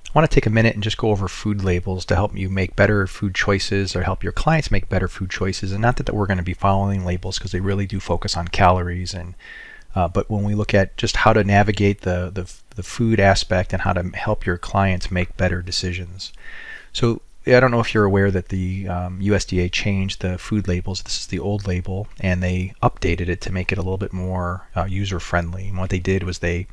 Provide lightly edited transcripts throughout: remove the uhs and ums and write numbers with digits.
I want to take a minute and just go over food labels to help you make better food choices or help your clients make better food choices. And not that we're going to be following labels, because they really do focus on calories. And but when we look at just how to navigate the food aspect and how to help your clients make better decisions. So I don't know if you're aware that the USDA changed the food labels. This is the old label, and they updated it to make it a little bit more user-friendly. And what they did was they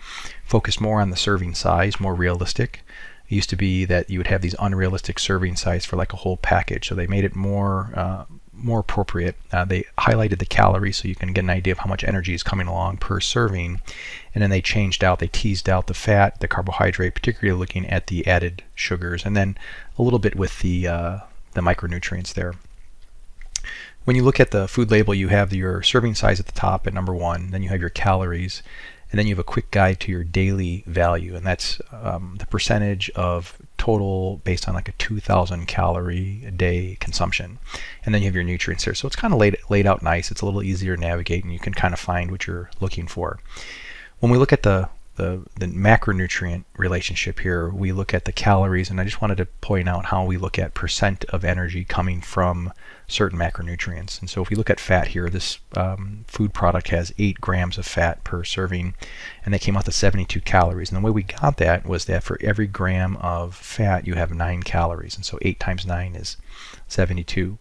focused more on the serving size, more realistic. It used to be that you would have these unrealistic serving size for like a whole package, so they made it more appropriate. They highlighted the calories so you can get an idea of how much energy is coming along per serving, and then they teased out the fat, the carbohydrate, particularly looking at the added sugars, and then a little bit with the micronutrients there. When you look at the food label, you have your serving size at the top at number 1, then you have your calories, and then you have a quick guide to your daily value, and that's the percentage of total based on like a 2,000 calorie a day consumption. And then you have your nutrients here. So it's kind of laid out nice. It's a little easier to navigate, and you can kind of find what you're looking for. When we look at the macronutrient relationship here, we look at the calories, and I just wanted to point out how we look at percent of energy coming from certain macronutrients. And so if we look at fat here, this food product has 8 grams of fat per serving, and they came out to 72 calories. And the way we got that was that for every gram of fat, you have 9 calories. And so 8 times 9 is 72.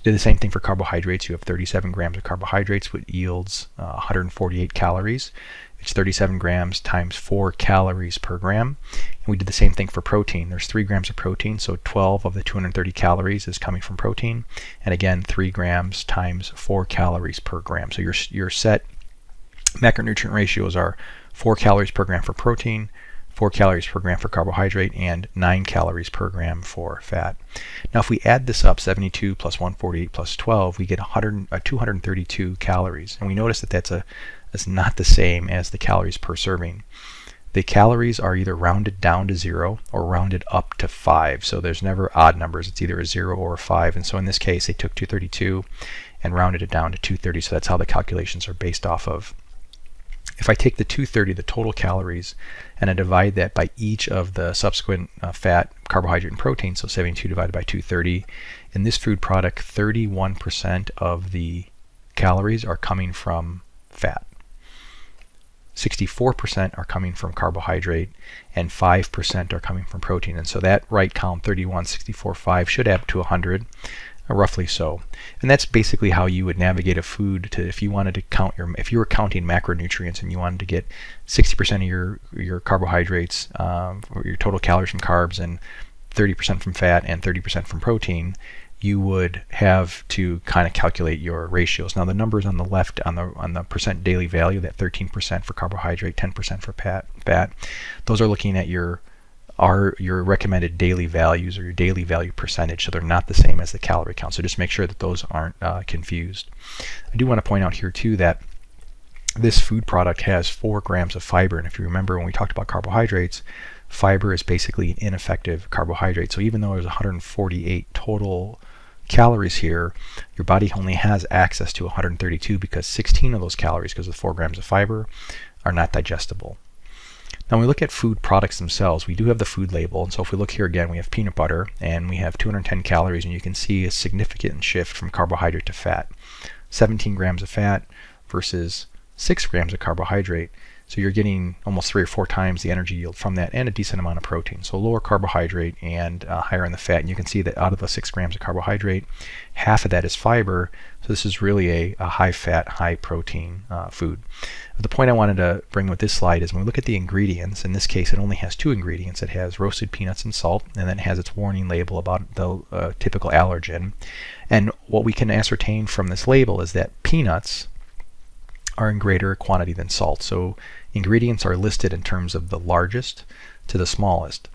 Did the same thing for carbohydrates. You have 37 grams of carbohydrates, which yields 148 calories. It's 37 grams times 4 calories per gram. And we did the same thing for protein. There's 3 grams of protein, so 12 of the 230 calories is coming from protein. And again, 3 grams times 4 calories per gram. So your set macronutrient ratios are 4 calories per gram for protein, 4 calories per gram for carbohydrate, and 9 calories per gram for fat. Now if we add this up, 72 plus 148 plus 12, we get 232 calories. And we notice that that's not the same as the calories per serving. The calories are either rounded down to 0 or rounded up to 5. So there's never odd numbers. It's either a 0 or a 5. And so in this case, they took 232 and rounded it down to 230. So that's how the calculations are based off of. If I take the 230, the total calories, and I divide that by each of the subsequent fat, carbohydrate, and protein, so 72 divided by 230, in this food product, 31% of the calories are coming from fat. 64% are coming from carbohydrate, and 5% are coming from protein. And so that right column, 31, 64, 5, should add up to 100, roughly so. And that's basically how you would navigate a food to, if you wanted to count if you were counting macronutrients and you wanted to get 60% of your carbohydrates, or your total calories from carbs, and 30% from fat and 30% from protein, you would have to kind of calculate your ratios. Now the numbers on the left on the percent daily value, that 13% for carbohydrate, 10% for fat, those are looking at your recommended daily values or your daily value percentage, so they're not the same as the calorie count. So just make sure that those aren't confused. I do want to point out here too that this food product has 4 grams of fiber, and if you remember when we talked about carbohydrates, fiber is basically an ineffective carbohydrate. So even though there's 148 total calories here, your body only has access to 132 because 16 of those calories, because of 4 grams of fiber, are not digestible. Now when we look at food products themselves, we do have the food label, and so if we look here again, we have peanut butter, and we have 210 calories, and you can see a significant shift from carbohydrate to fat. 17 grams of fat versus 6 grams of carbohydrate. So you're getting almost 3 or 4 times the energy yield from that, and a decent amount of protein. So lower carbohydrate and higher in the fat. And you can see that out of the 6 grams of carbohydrate, half of that is fiber. So this is really a high fat, high protein food. But the point I wanted to bring with this slide is when we look at the ingredients, in this case it only has 2 ingredients. It has roasted peanuts and salt, and then it has its warning label about the typical allergen. And what we can ascertain from this label is that peanuts are in greater quantity than salt. So ingredients are listed in terms of the largest to the smallest.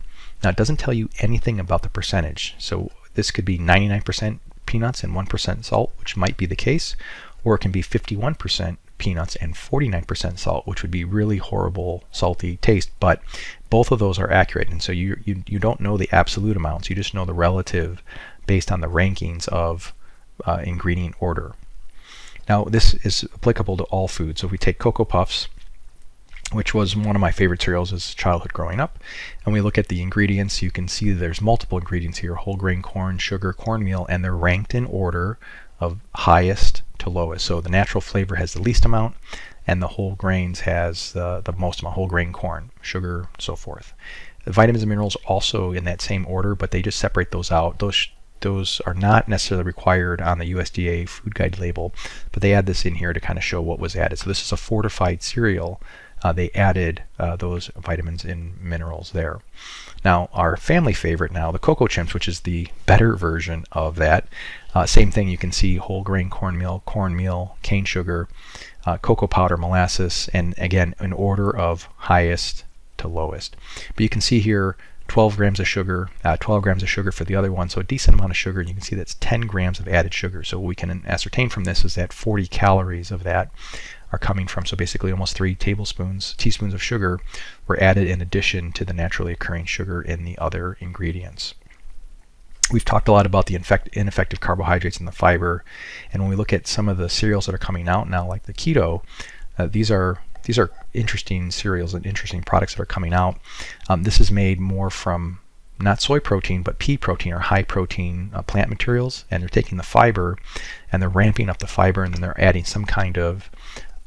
Now it doesn't tell you anything about the percentage. So this could be 99% peanuts and 1% salt, which might be the case, or it can be 51% peanuts and 49% salt, which would be really horrible salty taste. But both of those are accurate, and so you don't know the absolute amounts, you just know the relative based on the rankings of ingredient order. Now this is applicable to all foods. So if we take Cocoa Puffs, which was one of my favorite cereals as childhood growing up. And we look at the ingredients, you can see there's multiple ingredients here: whole grain corn, sugar, cornmeal, and they're ranked in order of highest to lowest. So the natural flavor has the least amount, and the whole grains has the most amount: whole grain corn, sugar, so forth. The vitamins and minerals also in that same order, but they just separate those out. Those are not necessarily required on the USDA food guide label, but they add this in here to kind of show what was added. So this is a fortified cereal. They added those vitamins and minerals there. Now, our family favorite now, the Cocoa Chimps, which is the better version of that. Same thing, you can see whole grain cornmeal, cane sugar, cocoa powder, molasses, and again, in order of highest to lowest. But you can see here 12 grams of sugar, 12 grams of sugar for the other one, so a decent amount of sugar, and you can see that's 10 grams of added sugar. So what we can ascertain from this is that 40 calories of that are coming from, so basically almost 3 teaspoons of sugar were added in addition to the naturally occurring sugar in the other ingredients. We've talked a lot about the ineffective carbohydrates and the fiber, and when we look at some of the cereals that are coming out now, like the keto, these are interesting cereals and interesting products that are coming out. This is made more from not soy protein, but pea protein or high protein plant materials, and they're taking the fiber and they're ramping up the fiber, and then they're adding some kind of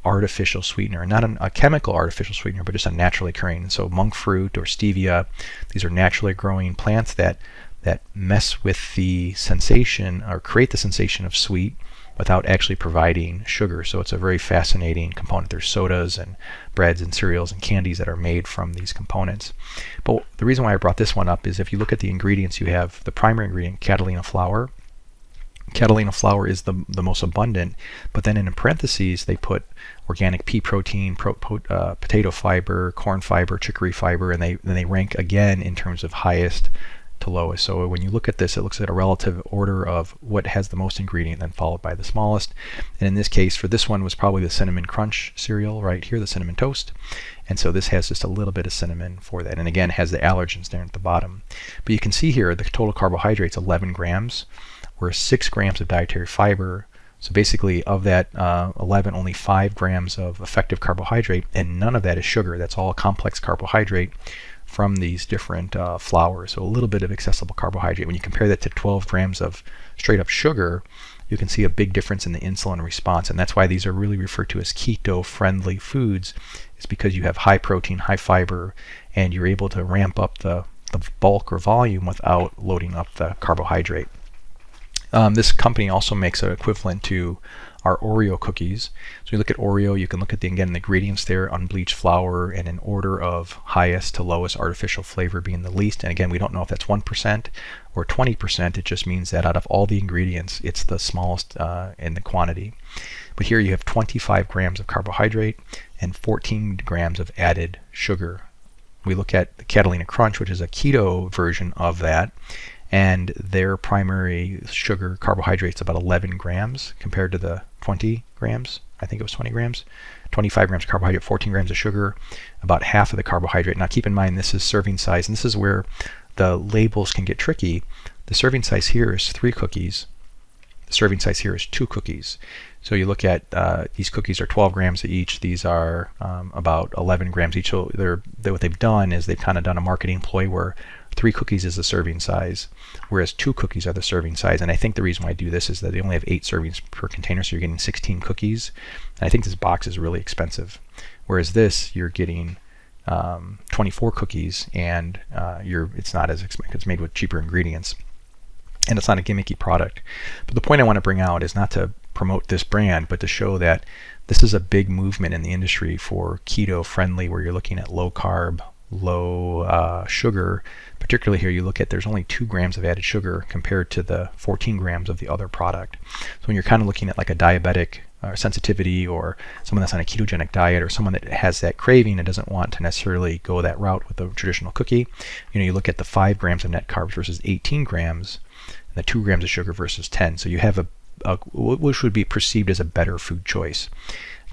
artificial sweetener, not a chemical artificial sweetener, but just a naturally occurring. So monk fruit or stevia, these are naturally growing plants that mess with the sensation or create the sensation of sweet without actually providing sugar. So it's a very fascinating component. There's sodas and breads and cereals and candies that are made from these components. But the reason why I brought this one up is if you look at the ingredients, you have the primary ingredient, Catalina flour. Catalina flour is the most abundant, but then in parentheses they put organic pea protein, potato fiber, corn fiber, chicory fiber, and then they rank again in terms of highest to lowest. So when you look at this, it looks at a relative order of what has the most ingredient, then followed by the smallest. And in this case, for this one was probably the Cinnamon Crunch cereal right here, the Cinnamon Toast. And so this has just a little bit of cinnamon for that. And again, has the allergens there at the bottom. But you can see here the total carbohydrates, 11 grams, where 6 grams of dietary fiber. So basically of that 11, only 5 grams of effective carbohydrate, and none of that is sugar. That's all complex carbohydrate from these different flours. So a little bit of accessible carbohydrate. When you compare that to 12 grams of straight up sugar, you can see a big difference in the insulin response. And that's why these are really referred to as keto friendly foods, is because you have high protein, high fiber, and you're able to ramp up the bulk or volume without loading up the carbohydrate. This company also makes an equivalent to our Oreo cookies. So you look at Oreo, you can look at the ingredients there: unbleached flour, and in order of highest to lowest, artificial flavor being the least. And again, we don't know if that's 1% or 20%. It just means that out of all the ingredients, it's the smallest in the quantity. But here you have 25 grams of carbohydrate and 14 grams of added sugar. We look at the Catalina Crunch, which is a keto version of that, and their primary sugar carbohydrates about 11 grams compared to the 20 grams. I think it was 20 grams. 25 grams of carbohydrate, 14 grams of sugar, about half of the carbohydrate. Now keep in mind, this is serving size, and this is where the labels can get tricky. The serving size here is 3 cookies. The serving size here is 2 cookies. So you look at these cookies are 12 grams each. These are about 11 grams each. So what they've done is they've kind of done a marketing ploy where 3 cookies is the serving size, whereas 2 cookies are the serving size. And I think the reason why I do this is that they only have 8 servings per container, so you're getting 16 cookies. And I think this box is really expensive. Whereas this, you're getting 24 cookies, and it's not as expensive. It's made with cheaper ingredients, and it's not a gimmicky product. But the point I want to bring out is not to promote this brand, but to show that this is a big movement in the industry for keto friendly, where you're looking at low carb, low sugar. Particularly here, you look at there's only 2 grams of added sugar compared to the 14 grams of the other product. So when you're kind of looking at like a diabetic sensitivity, or someone that's on a ketogenic diet, or someone that has that craving and doesn't want to necessarily go that route with a traditional cookie, you look at the 5 grams of net carbs versus 18 grams, and the 2 grams of sugar versus 10. So you have which would be perceived as a better food choice.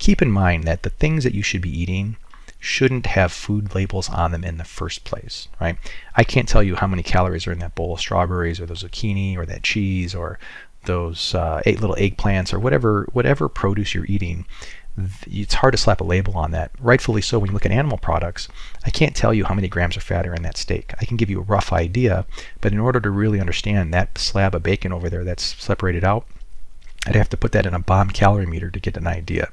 Keep in mind that the things that you should be eating shouldn't have food labels on them in the first place, right? I can't tell you how many calories are in that bowl of strawberries, or those zucchini, or that cheese, or those 8 little eggplants, or whatever produce you're eating. it's hard to slap a label on that. Rightfully so. When you look at animal products, I can't tell you how many grams of fat are in that steak. I can give you a rough idea, but in order to really understand that slab of bacon over there that's separated out, I'd have to put that in a bomb calorie meter to get an idea.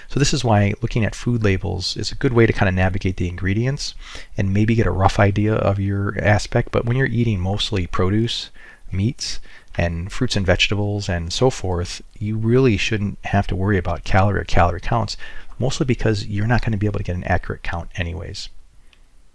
So this is why looking at food labels is a good way to kind of navigate the ingredients and maybe get a rough idea of your aspect. But when you're eating mostly produce, meats, and fruits and vegetables and so forth, you really shouldn't have to worry about calorie or calorie counts, mostly because you're not going to be able to get an accurate count anyways.